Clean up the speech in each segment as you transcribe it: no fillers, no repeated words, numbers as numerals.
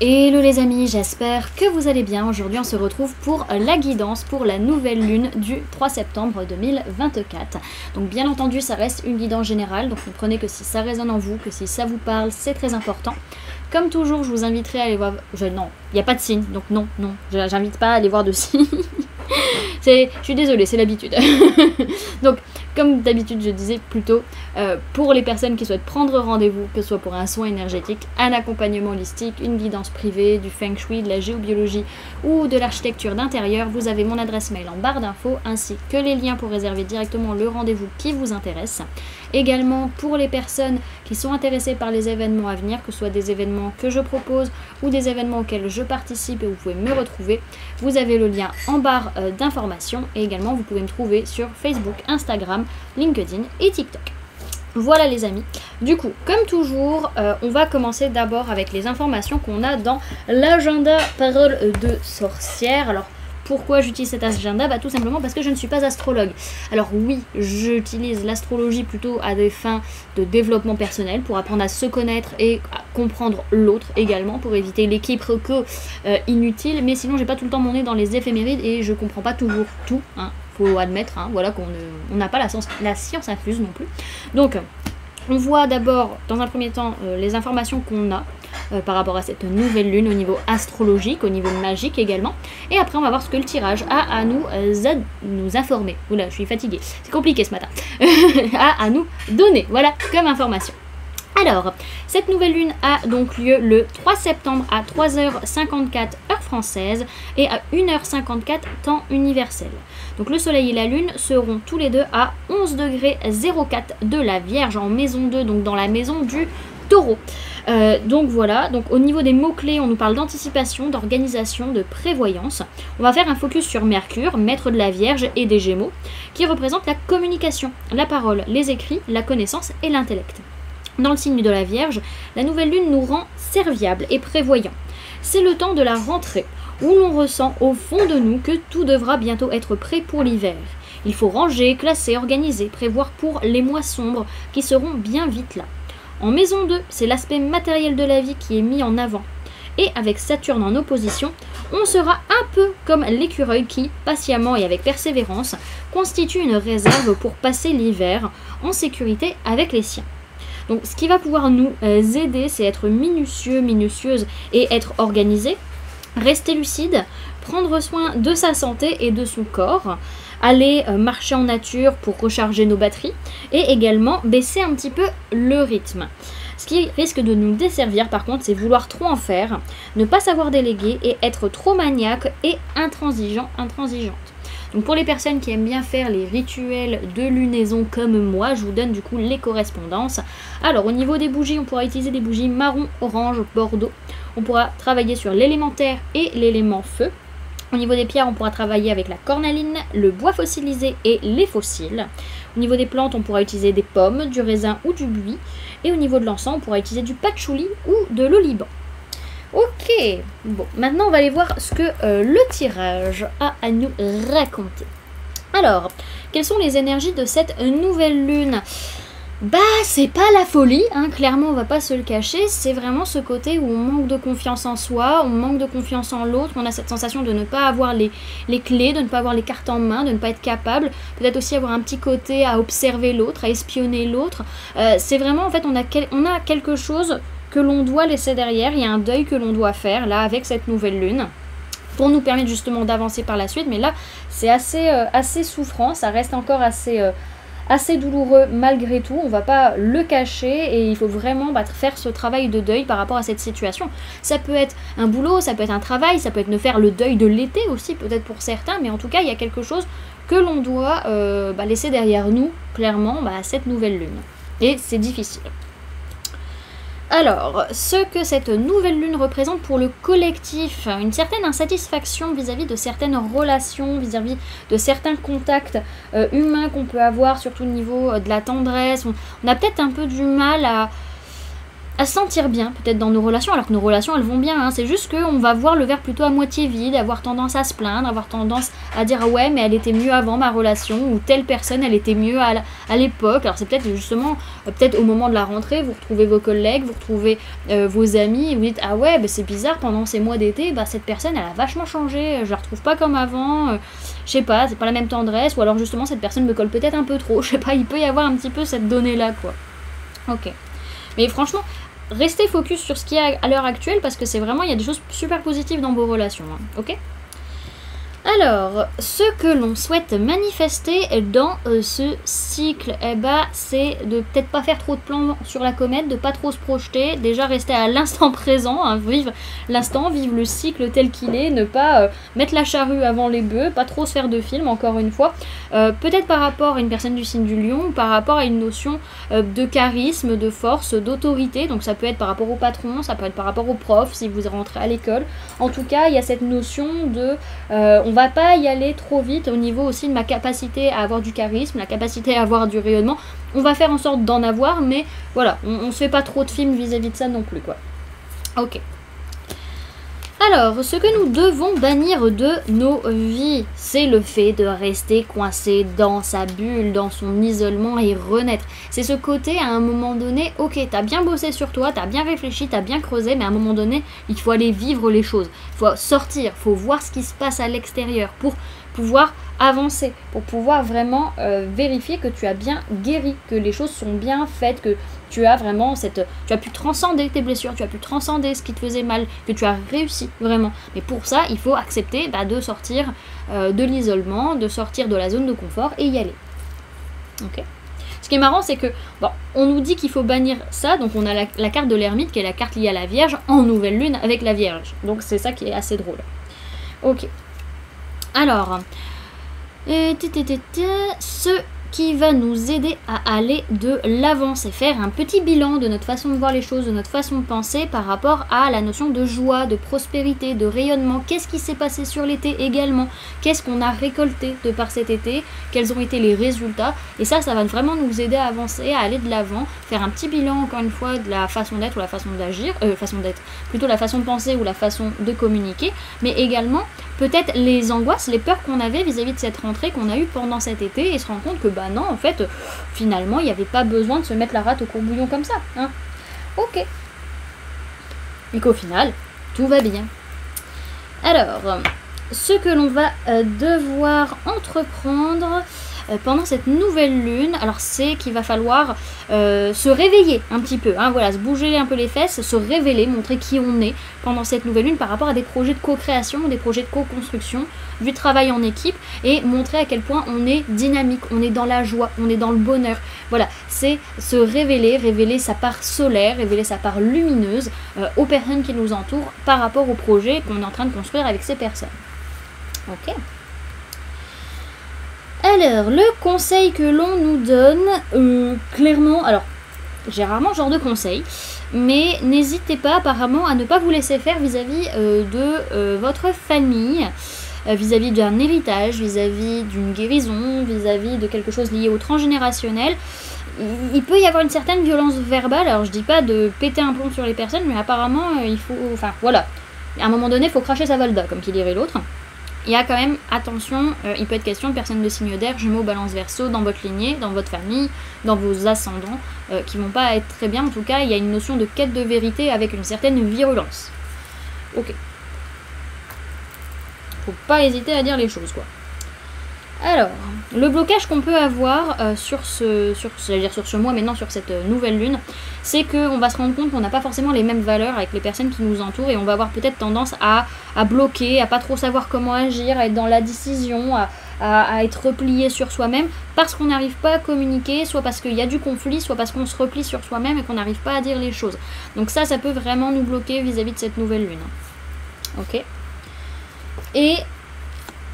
Hello les amis, j'espère que vous allez bien. Aujourd'hui on se retrouve pour la guidance pour la nouvelle lune du 3 septembre 2024. Donc bien entendu ça reste une guidance générale, donc comprenez que si ça résonne en vous, que si ça vous parle, c'est très important. Comme toujours je vous inviterai à aller voir... Non, il n'y a pas de signe, donc non, j'invite pas à aller voir de signe. Je suis désolée, c'est l'habitude. Donc, comme d'habitude, je disais plutôt, pour les personnes qui souhaitent prendre rendez-vous, que ce soit pour un soin énergétique, un accompagnement holistique, une guidance privée, du feng shui, de la géobiologie ou de l'architecture d'intérieur, vous avez mon adresse mail en barre d'infos, ainsi que les liens pour réserver directement le rendez-vous qui vous intéresse. Également, pour les personnes qui sont intéressées par les événements à venir, que ce soit des événements que je propose ou des événements auxquels je participe et où vous pouvez me retrouver, vous avez le lien en barre d'informations et également vous pouvez me trouver sur Facebook, Instagram, LinkedIn et TikTok. Voilà les amis, du coup comme toujours on va commencer d'abord avec les informations qu'on a dans l'agenda Parole de sorcière. Alors pourquoi j'utilise cet agenda? Tout simplement parce que je ne suis pas astrologue. Alors oui, j'utilise l'astrologie plutôt à des fins de développement personnel, pour apprendre à se connaître et à comprendre l'autre également, pour éviter les quiproquos inutiles. Mais sinon, j'ai pas tout le temps mon nez dans les éphémérides et je comprends pas toujours tout. Faut admettre, voilà qu'on n'a pas la science infuse non plus. Donc, on voit d'abord, dans un premier temps, les informations qu'on a par rapport à cette nouvelle lune au niveau astrologique, au niveau magique également. Et après, on va voir ce que le tirage a à nous informer. Oula, je suis fatiguée. C'est compliqué ce matin. à nous donner, voilà, comme information. Alors, cette nouvelle lune a donc lieu le 3 septembre à 3h54 heure française et à 1h54 temps universel. Donc le soleil et la lune seront tous les deux à 11 degrés 04 de la Vierge en maison 2, donc dans la maison du Taureau. Donc voilà, donc au niveau des mots-clés, on nous parle d'anticipation, d'organisation, de prévoyance. On va faire un focus sur Mercure, maître de la Vierge et des Gémeaux, qui représente la communication, la parole, les écrits, la connaissance et l'intellect. Dans le signe de la Vierge, la nouvelle lune nous rend serviables et prévoyants. C'est le temps de la rentrée, où l'on ressent au fond de nous que tout devra bientôt être prêt pour l'hiver. Il faut ranger, classer, organiser, prévoir pour les mois sombres qui seront bien vite là. En maison 2, c'est l'aspect matériel de la vie qui est mis en avant. Et avec Saturne en opposition, on sera un peu comme l'écureuil qui, patiemment et avec persévérance, constitue une réserve pour passer l'hiver en sécurité avec les siens. Donc ce qui va pouvoir nous aider, c'est être minutieux, minutieuse et être organisé, rester lucide, prendre soin de sa santé et de son corps, aller marcher en nature pour recharger nos batteries et également baisser un petit peu le rythme. Ce qui risque de nous desservir par contre, c'est vouloir trop en faire, ne pas savoir déléguer et être trop maniaque et intransigeante. Donc pour les personnes qui aiment bien faire les rituels de lunaison comme moi, je vous donne du coup les correspondances. Alors au niveau des bougies, on pourra utiliser des bougies marron, orange, bordeaux. On pourra travailler sur l'élémentaire et l'élément feu. Au niveau des pierres, on pourra travailler avec la cornaline, le bois fossilisé et les fossiles. Au niveau des plantes, on pourra utiliser des pommes, du raisin ou du buis. Et au niveau de l'encens, on pourra utiliser du patchouli ou de l'oliban. Ok, bon, maintenant on va aller voir ce que le tirage a à nous raconter. Alors, quelles sont les énergies de cette nouvelle lune? C'est pas la folie, clairement on va pas se le cacher, c'est vraiment ce côté où on manque de confiance en soi, on manque de confiance en l'autre, on a cette sensation de ne pas avoir les clés, de ne pas avoir les cartes en main, de ne pas être capable, peut-être aussi avoir un petit côté à observer l'autre, à espionner l'autre. C'est vraiment en fait on a quelque chose que l'on doit laisser derrière, il y a un deuil que l'on doit faire là avec cette nouvelle lune pour nous permettre justement d'avancer par la suite, mais là c'est assez souffrant, ça reste encore assez douloureux malgré tout, on va pas le cacher et il faut vraiment faire ce travail de deuil par rapport à cette situation. Ça peut être un boulot, ça peut être un travail, ça peut être de faire le deuil de l'été aussi peut-être pour certains, mais en tout cas il y a quelque chose que l'on doit laisser derrière nous clairement à cette nouvelle lune et c'est difficile. Alors, ce que cette nouvelle lune représente pour le collectif, une certaine insatisfaction vis-à-vis de certaines relations, vis-à-vis de certains contacts humains qu'on peut avoir, surtout au niveau de la tendresse. On a peut-être un peu du mal à se sentir bien peut-être dans nos relations, alors que nos relations elles vont bien, hein. C'est juste qu'on va voir le verre plutôt à moitié vide, avoir tendance à se plaindre, avoir tendance à dire ouais mais elle était mieux avant ma relation, ou telle personne elle était mieux à l'époque. Alors c'est peut-être justement, peut-être au moment de la rentrée, vous retrouvez vos collègues, vous retrouvez vos amis, et vous dites ah ouais bah, c'est bizarre, pendant ces mois d'été, bah, cette personne elle a vachement changé, je la retrouve pas comme avant, je sais pas, c'est pas la même tendresse, ou alors justement cette personne me colle peut-être un peu trop, je sais pas, il peut y avoir un petit peu cette donnée là quoi. Ok. Mais franchement, restez focus sur ce qu'il y a à l'heure actuelle parce que c'est vraiment, il y a des choses super positives dans vos relations, hein, ok? Alors, ce que l'on souhaite manifester dans ce cycle, eh ben, c'est de peut-être pas faire trop de plans sur la comète, de pas trop se projeter, déjà rester à l'instant présent, hein, vivre l'instant, vivre le cycle tel qu'il est, ne pas mettre la charrue avant les bœufs, pas trop se faire de films, encore une fois. Peut-être par rapport à une personne du signe du lion, ou par rapport à une notion de charisme, de force, d'autorité, donc ça peut être par rapport au patron, ça peut être par rapport au prof, si vous rentrez à l'école. En tout cas, il y a cette notion de... on va pas y aller trop vite au niveau aussi de ma capacité à avoir du charisme, la capacité à avoir du rayonnement. On va faire en sorte d'en avoir, mais voilà, on se fait pas trop de films vis-à-vis de ça non plus, quoi. Ok. Alors, ce que nous devons bannir de nos vies, c'est le fait de rester coincé dans sa bulle, dans son isolement et renaître. C'est ce côté, à un moment donné, ok, t'as bien bossé sur toi, t'as bien réfléchi, t'as bien creusé, mais à un moment donné, il faut aller vivre les choses. Il faut sortir, il faut voir ce qui se passe à l'extérieur pour pouvoir avancer, pour pouvoir vraiment vérifier que tu as bien guéri, que les choses sont bien faites, que tu as vraiment tu as pu transcender tes blessures, tu as pu transcender ce qui te faisait mal, que tu as réussi vraiment. Mais pour ça, il faut accepter de sortir de l'isolement, de sortir de la zone de confort et y aller. Ok. Ce qui est marrant, c'est que, bon, on nous dit qu'il faut bannir ça, donc on a la carte de l'ermite, qui est la carte liée à la Vierge, en nouvelle lune avec la Vierge. Donc c'est ça qui est assez drôle. Ok. Alors, ce qui va nous aider à aller de l'avant, c'est faire un petit bilan de notre façon de voir les choses, de notre façon de penser par rapport à la notion de joie, de prospérité, de rayonnement. Qu'est-ce qui s'est passé sur l'été également? Qu'est-ce qu'on a récolté de par cet été? Quels ont été les résultats? Et ça va vraiment nous aider à avancer, à aller de l'avant, faire un petit bilan encore une fois de la façon d'être ou la façon d'agir, plutôt la façon de penser ou la façon de communiquer, mais également peut-être les angoisses, les peurs qu'on avait vis-à-vis de cette rentrée qu'on a eue pendant cet été et se rendre compte que bah non, en fait, finalement, il n'y avait pas besoin de se mettre la rate au courbouillon comme ça. Hein. Ok. Et qu'au final, tout va bien. Alors, ce que l'on va devoir entreprendre pendant cette nouvelle lune, alors c'est qu'il va falloir se réveiller un petit peu, hein, voilà, se bouger un peu les fesses, se révéler, montrer qui on est pendant cette nouvelle lune par rapport à des projets de co-création, des projets de co-construction, du travail en équipe et montrer à quel point on est dynamique, on est dans la joie, on est dans le bonheur. Voilà, c'est se révéler, révéler sa part solaire, révéler sa part lumineuse aux personnes qui nous entourent par rapport au projet qu'on est en train de construire avec ces personnes. Ok. Alors, le conseil que l'on nous donne, clairement, alors, j'ai rarement ce genre de conseil, mais n'hésitez pas apparemment à ne pas vous laisser faire vis-à-vis de votre famille, vis-à-vis d'un héritage, vis-à-vis d'une guérison, vis-à-vis de quelque chose lié au transgénérationnel. Il peut y avoir une certaine violence verbale, alors je dis pas de péter un plomb sur les personnes, mais apparemment, il faut, enfin, voilà, à un moment donné, il faut cracher sa valda, comme qui dirait l'autre. Il y a quand même, attention, il peut être question de personnes de signe d'air, Gémeaux, Balance, Verseau, dans votre lignée, dans votre famille, dans vos ascendants, qui vont pas être très bien. En tout cas, il y a une notion de quête de vérité avec une certaine virulence. Ok. Faut pas hésiter à dire les choses, quoi. Alors, le blocage qu'on peut avoir sur ce mois, maintenant sur cette nouvelle lune, c'est qu'on va se rendre compte qu'on n'a pas forcément les mêmes valeurs avec les personnes qui nous entourent et on va avoir peut-être tendance à bloquer, à pas trop savoir comment agir, à être dans la décision, à être replié sur soi-même parce qu'on n'arrive pas à communiquer, soit parce qu'il y a du conflit, soit parce qu'on se replie sur soi-même et qu'on n'arrive pas à dire les choses. Donc ça peut vraiment nous bloquer vis-à-vis de cette nouvelle lune. Ok. Et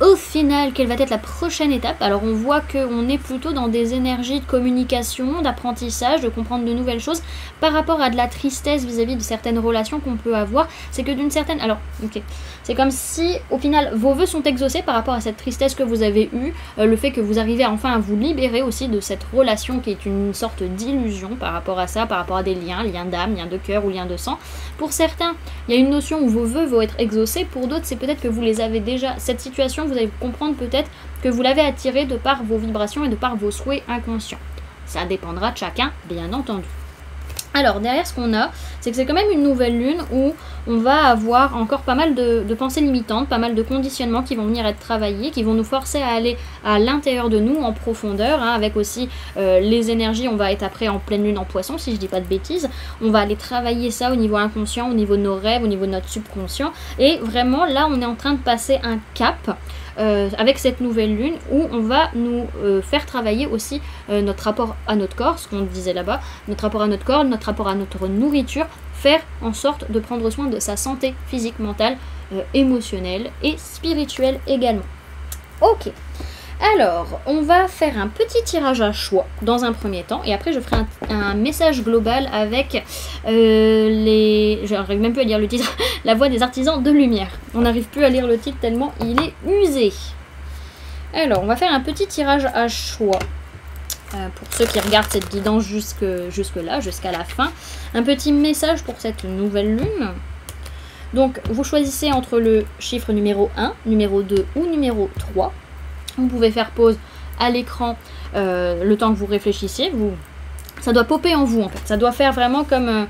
Au final, quelle va être la prochaine étape? Alors on voit qu'on est plutôt dans des énergies de communication, d'apprentissage, de comprendre de nouvelles choses par rapport à de la tristesse vis-à-vis de certaines relations qu'on peut avoir. C'est que d'une certaine... Alors, ok. C'est comme si, au final, vos vœux sont exaucés par rapport à cette tristesse que vous avez eue, le fait que vous arrivez enfin à vous libérer aussi de cette relation qui est une sorte d'illusion par rapport à ça, par rapport à des liens, liens d'âme, liens de cœur ou liens de sang. Pour certains, il y a une notion où vos vœux vont être exaucés, pour d'autres, c'est peut-être que vous les avez déjà. Cette situation, vous allez comprendre peut-être que vous l'avez attirée de par vos vibrations et de par vos souhaits inconscients. Ça dépendra de chacun, bien entendu. Alors, derrière ce qu'on a, c'est que c'est quand même une nouvelle lune où on va avoir encore pas mal de pensées limitantes, pas mal de conditionnements qui vont venir être travaillés, qui vont nous forcer à aller à l'intérieur de nous, en profondeur, hein, avec aussi les énergies. On va être après en pleine lune en poisson, si je dis pas de bêtises. On va aller travailler ça au niveau inconscient, au niveau de nos rêves, au niveau de notre subconscient. Et vraiment, là, on est en train de passer un cap avec cette nouvelle lune où on va nous faire travailler aussi notre rapport à notre corps, ce qu'on disait là-bas, notre rapport à notre corps, notre rapport à notre nourriture, faire en sorte de prendre soin de sa santé physique, mentale, émotionnelle et spirituelle également. Ok, alors on va faire un petit tirage à choix dans un premier temps et après je ferai un message global avec j'arrive même plus à lire le titre, la voix des artisans de lumière. On n'arrive plus à lire le titre tellement il est usé. Alors on va faire un petit tirage à choix. Pour ceux qui regardent cette guidance jusque là, jusqu'à la fin. Un petit message pour cette nouvelle lune. Donc, vous choisissez entre le chiffre numéro 1, numéro 2 ou numéro 3. Vous pouvez faire pause à l'écran le temps que vous réfléchissiez. Ça doit popper en vous, en fait. Ça doit faire vraiment comme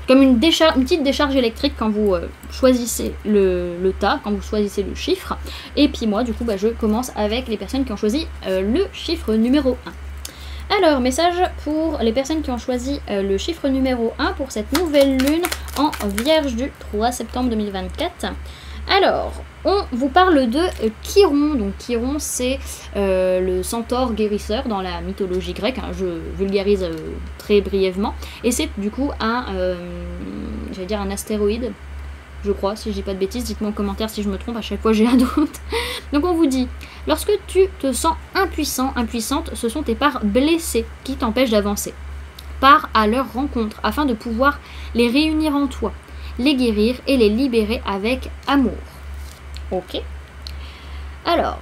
une petite décharge électrique quand vous choisissez le tas, quand vous choisissez le chiffre. Et puis moi, du coup, je commence avec les personnes qui ont choisi le chiffre numéro 1. Alors, message pour les personnes qui ont choisi le chiffre numéro 1 pour cette nouvelle lune en Vierge du 3 septembre 2024. Alors, on vous parle de Chiron. Donc Chiron, c'est le centaure guérisseur dans la mythologie grecque. Hein, je vulgarise très brièvement. Et c'est du coup un astéroïde, je crois, si je dis pas de bêtises. Dites-moi en commentaire si je me trompe, à chaque fois j'ai un doute. Donc on vous dit, lorsque tu te sens impuissant, impuissante, ce sont tes parts blessées qui t'empêchent d'avancer. Pars à leur rencontre afin de pouvoir les réunir en toi, les guérir et les libérer avec amour. Ok. Alors,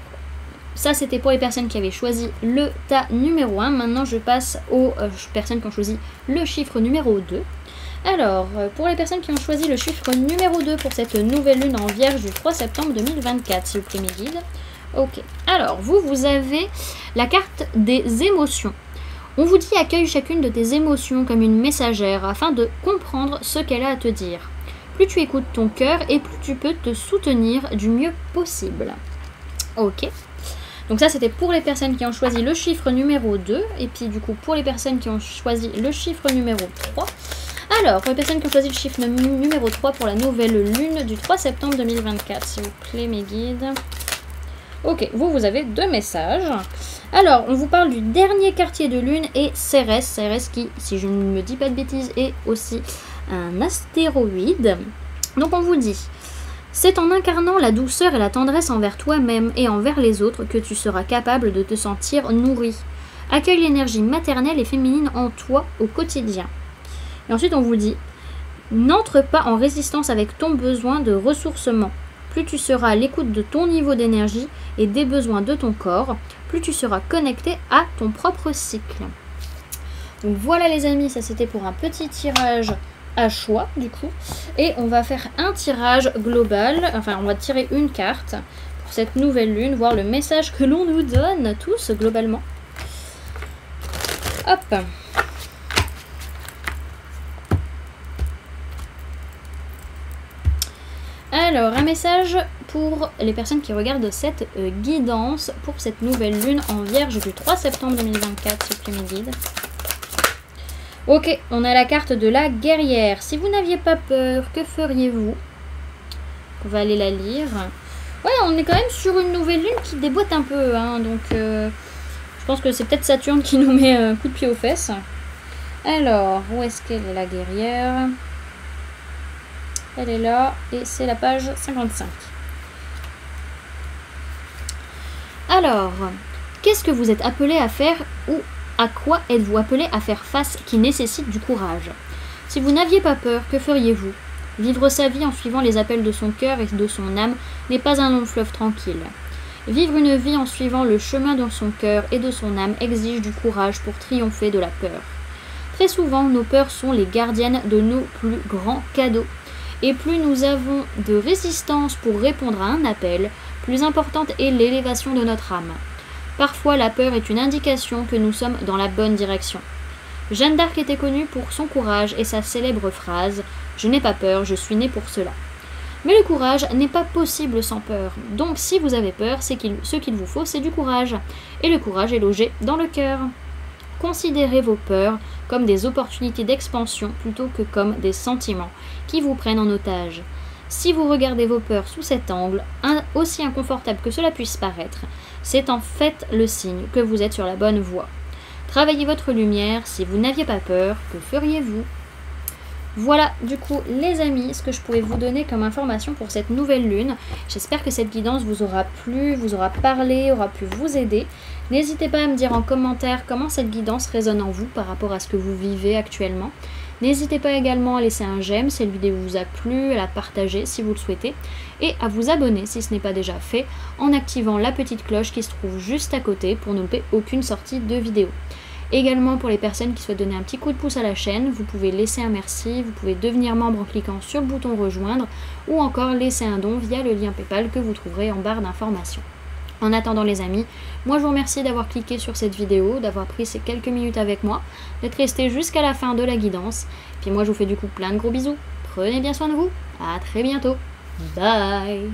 ça c'était pour les personnes qui avaient choisi le tas numéro 1. Maintenant je passe aux personnes qui ont choisi le chiffre numéro 2. Alors, pour les personnes qui ont choisi le chiffre numéro 2 pour cette nouvelle lune en Vierge du 3 septembre 2024, s'il vous plaît mes guides. Ok. Alors, vous avez la carte des émotions. On vous dit accueille chacune de tes émotions comme une messagère afin de comprendre ce qu'elle a à te dire. Plus tu écoutes ton cœur et plus tu peux te soutenir du mieux possible. Ok. Donc ça c'était pour les personnes qui ont choisi le chiffre numéro 2. Et puis du coup pour les personnes qui ont choisi le chiffre numéro 3. Alors pour les personnes qui ont choisi le chiffre numéro 3 pour la nouvelle lune du 3 septembre 2024. S'il vous plaît mes guides. Ok, vous avez 2 messages. Alors, on vous parle du dernier quartier de lune et Cérès. Cérès qui, si je ne me dis pas de bêtises, est aussi un astéroïde. Donc on vous dit, c'est en incarnant la douceur et la tendresse envers toi-même et envers les autres que tu seras capable de te sentir nourri. Accueille l'énergie maternelle et féminine en toi au quotidien. Et ensuite on vous dit, n'entre pas en résistance avec ton besoin de ressourcement. Plus tu seras à l'écoute de ton niveau d'énergie et des besoins de ton corps, plus tu seras connecté à ton propre cycle. Donc voilà les amis, ça c'était pour un petit tirage à choix du coup. Et on va faire un tirage global, enfin on va tirer une carte pour cette nouvelle lune, voir le message que l'on nous donne tous globalement. Hop. Alors, un message pour les personnes qui regardent cette guidance pour cette nouvelle lune en Vierge du 3 septembre 2024, s'il vous plaît mes guides. Ok, on a la carte de la guerrière. Si vous n'aviez pas peur, que feriez-vous? On va aller la lire. Ouais, on est quand même sur une nouvelle lune qui déboîte un peu, hein, donc je pense que c'est peut-être Saturne qui nous met un coup de pied aux fesses. Alors, où est-ce qu'elle est la guerrière? Elle est là et c'est la page 55. Alors, qu'est-ce que vous êtes appelé à faire ou à quoi êtes-vous appelé à faire face qui nécessite du courage? Si vous n'aviez pas peur, que feriez-vous? Vivre sa vie en suivant les appels de son cœur et de son âme n'est pas un long fleuve tranquille. Vivre une vie en suivant le chemin de son cœur et de son âme exige du courage pour triompher de la peur. Très souvent, nos peurs sont les gardiennes de nos plus grands cadeaux. Et plus nous avons de résistance pour répondre à un appel, plus importante est l'élévation de notre âme. Parfois, la peur est une indication que nous sommes dans la bonne direction. Jeanne d'Arc était connue pour son courage et sa célèbre phrase « Je n'ai pas peur, je suis née pour cela ». Mais le courage n'est pas possible sans peur. Donc si vous avez peur, ce qu'il vous faut, c'est du courage. Et le courage est logé dans le cœur. Considérez vos peurs comme des opportunités d'expansion plutôt que comme des sentiments qui vous prennent en otage. Si vous regardez vos peurs sous cet angle, aussi inconfortable que cela puisse paraître, c'est en fait le signe que vous êtes sur la bonne voie. Travaillez votre lumière, si vous n'aviez pas peur, que feriez-vous? Voilà, du coup, les amis, ce que je pouvais vous donner comme information pour cette nouvelle lune. J'espère que cette guidance vous aura plu, vous aura parlé, aura pu vous aider. N'hésitez pas à me dire en commentaire comment cette guidance résonne en vous par rapport à ce que vous vivez actuellement. N'hésitez pas également à laisser un j'aime si la vidéo vous a plu, à la partager si vous le souhaitez, et à vous abonner si ce n'est pas déjà fait, en activant la petite cloche qui se trouve juste à côté pour ne louper aucune sortie de vidéo. Également pour les personnes qui souhaitent donner un petit coup de pouce à la chaîne, vous pouvez laisser un merci, vous pouvez devenir membre en cliquant sur le bouton rejoindre ou encore laisser un don via le lien PayPal que vous trouverez en barre d'informations. En attendant les amis, moi je vous remercie d'avoir cliqué sur cette vidéo, d'avoir pris ces quelques minutes avec moi, d'être resté jusqu'à la fin de la guidance. Puis moi je vous fais du coup plein de gros bisous. Prenez bien soin de vous, à très bientôt. Bye.